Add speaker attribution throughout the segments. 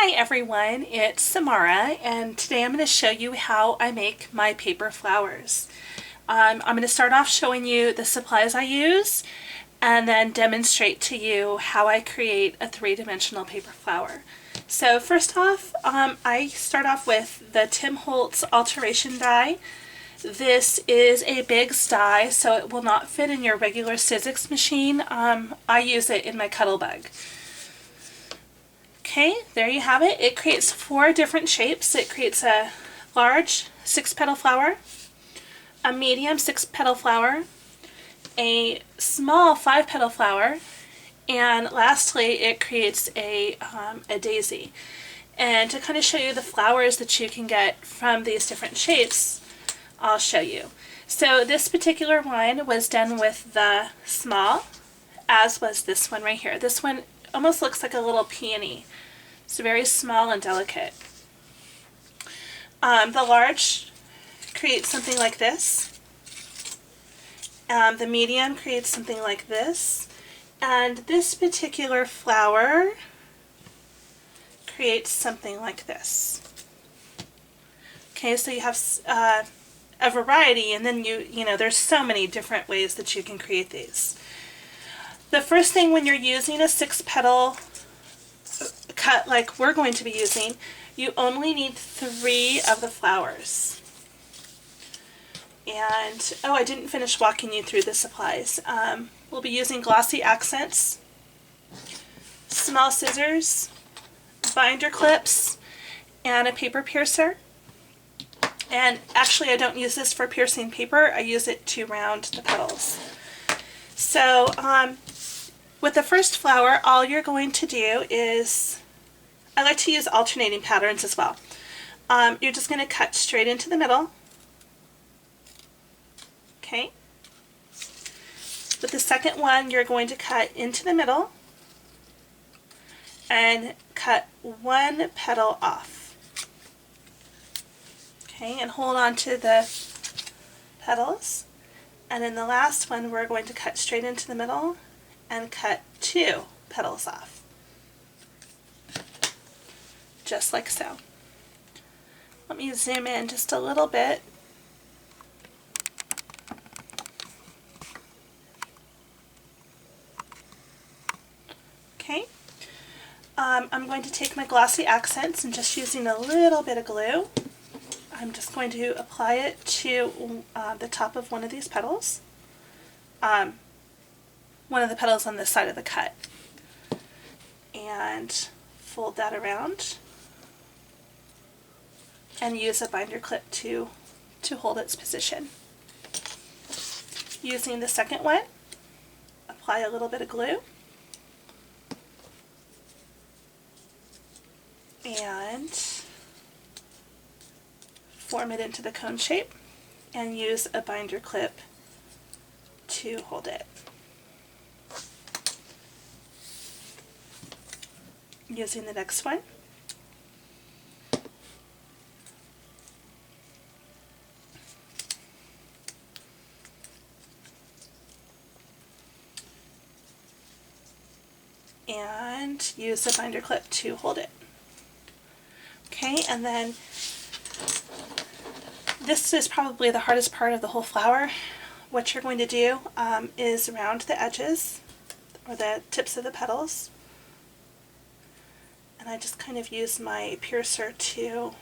Speaker 1: Hi everyone, it's Samara, and today I'm going to show you how I make my paper flowers. I'm going to start off showing you the supplies I use and then demonstrate to you how I create a three-dimensional paper flower. So first off, I start off with the Tim Holtz alteration die. This is a big die, so it will not fit in your regular Sizzix machine. I use it in my Cuttlebug. Okay, there you have it. It creates 4 different shapes. It creates a large 6-petal flower, a medium 6-petal flower, a small 5-petal flower, and lastly it creates a daisy. And to kind of show you the flowers that you can get from these different shapes, I'll show you. So this particular one was done with the small, as was this one right here. This one almost looks like a little peony. It's very small and delicate. The large creates something like this. The medium creates something like this. And this particular flower creates something like this. Okay, so you have a variety, and then you know, there's so many different ways that you can create these. The first thing when you're using a 6-petal cut like we're going to be using, you only need 3 of the flowers. And, oh, I didn't finish walking you through the supplies. We'll be using glossy accents, small scissors, binder clips, and a paper piercer. And actually I don't use this for piercing paper, I use it to round the petals. So with the first flower, all you're going to do is, I like to use alternating patterns as well. You're just going to cut straight into the middle. Okay. With the second one, you're going to cut into the middle and cut 1 petal off. Okay, and hold on to the petals. And in the last one, we're going to cut straight into the middle and cut 2 petals off. Just like so. Let me zoom in just a little bit. Okay. I'm going to take my glossy accents and just using a little bit of glue, I'm just going to apply it to the top of one of these petals. One of the petals on this side of the cut. And fold that around and use a binder clip to hold its position. Using the second one, apply a little bit of glue and form it into the cone shape and use a binder clip to hold it. Using the next one, and use a binder clip to hold it. Okay, and then this is probably the hardest part of the whole flower. What you're going to do is round the edges or the tips of the petals. And I just kind of use my piercer to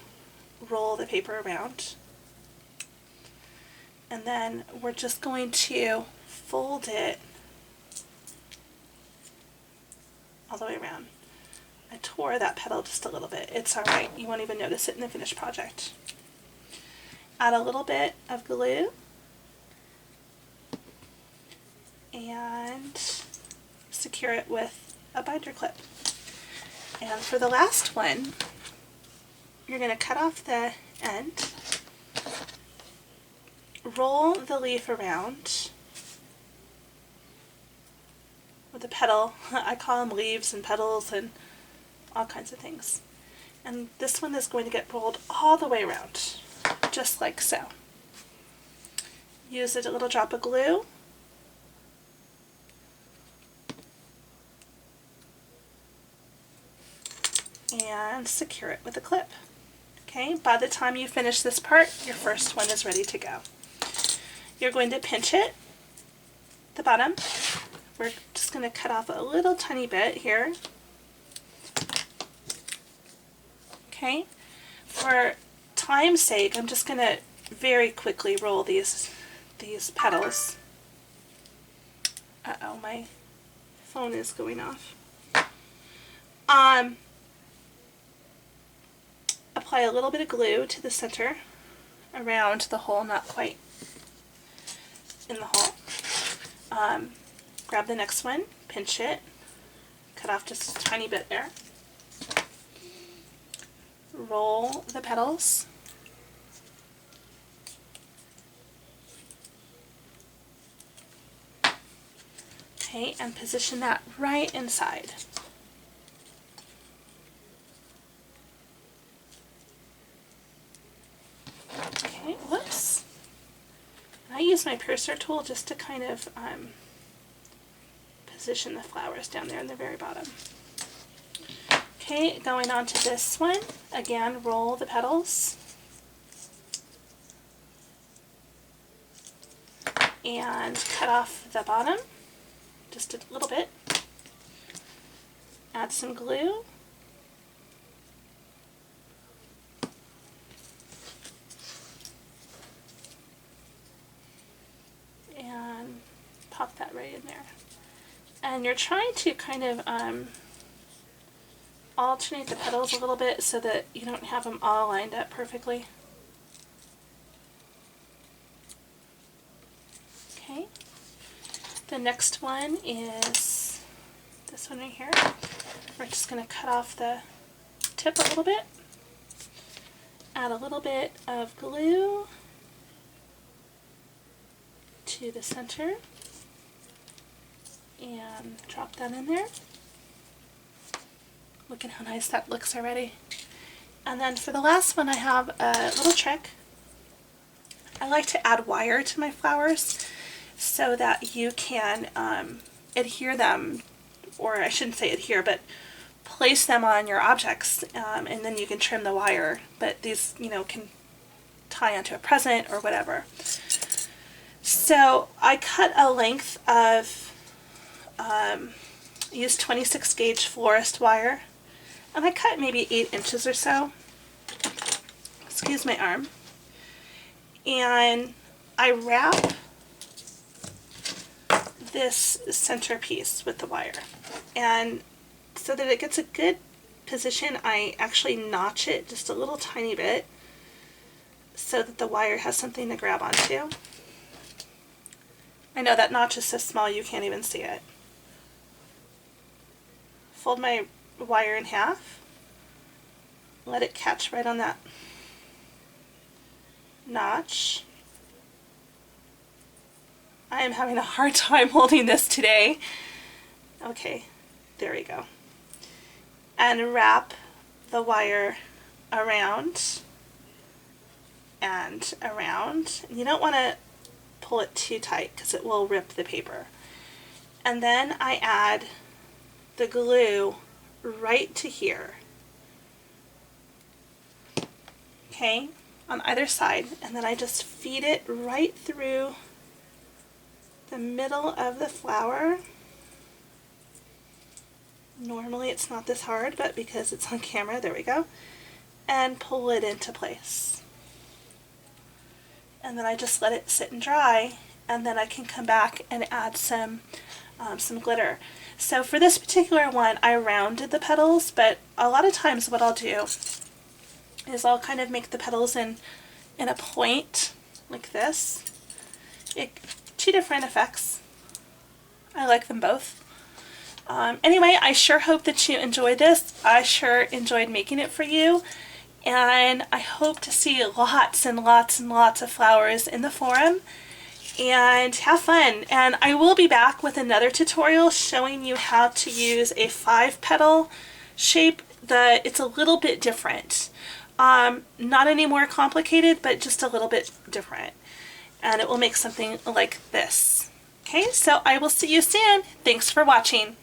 Speaker 1: roll the paper around. And then we're just going to fold it all the way around. I tore that petal just a little bit. It's alright, you won't even notice it in the finished project. Add a little bit of glue and secure it with a binder clip. And for the last one, you're going to cut off the end, roll the leaf around with the petal. I call them leaves and petals and all kinds of things. And this one is going to get rolled all the way around, just like so. Use a little drop of glue and secure it with a clip. Okay, by the time you finish this part, your first one is ready to go. You're going to pinch it, the bottom. We're just going to cut off a little tiny bit here. Okay, for time's sake, I'm just going to very quickly roll these petals. Uh-oh, my phone is going off. Apply a little bit of glue to the center around the hole, not quite in the hole. Grab the next one, pinch it, cut off just a tiny bit there. Roll the petals. Okay, and position that right inside. Okay, whoops. I use my piercer tool just to kind of position the flowers down there in the very bottom. Okay, going on to this one. Again, roll the petals. And cut off the bottom, just a little bit. Add some glue. And pop that right in there. And you're trying to kind of alternate the petals a little bit so that you don't have them all lined up perfectly. Okay. The next one is this one right here. We're just going to cut off the tip a little bit. Add a little bit of glue to the center and drop that in there. Look at how nice that looks already. And then for the last one, I have a little trick. I like to add wire to my flowers so that you can adhere them, or I shouldn't say adhere, but place them on your objects, and then you can trim the wire. But these, you know, can tie onto a present or whatever. So I cut a length of, use 26 gauge florist wire, and I cut maybe 8 inches or so. Excuse my arm. And I wrap this centerpiece with the wire, and so that it gets a good position, I actually notch it just a little tiny bit so that the wire has something to grab onto. I know that notch is so small you can't even see it. Fold my wire in half, let it catch right on that notch. I am having a hard time holding this today. Okay, there we go. And wrap the wire around and around. You don't want to pull it too tight because it will rip the paper. And then I add the glue right to here. Okay, on either side, and then I just feed it right through the middle of the flower. Normally it's not this hard, but because it's on camera, there we go. And pull it into place. And then I just let it sit and dry, and then I can come back and add some glitter. So for this particular one, I rounded the petals, but a lot of times what I'll do is I'll kind of make the petals in a point like this. Two different effects. I like them both. Anyway, I sure hope that you enjoyed this. I sure enjoyed making it for you. And I hope to see lots and lots and lots of flowers in the forum. And have fun. And I will be back with another tutorial showing you how to use a 5-petal shape. It's a little bit different. Not any more complicated, but just a little bit different. And it will make something like this. Okay, so I will see you soon. Thanks for watching.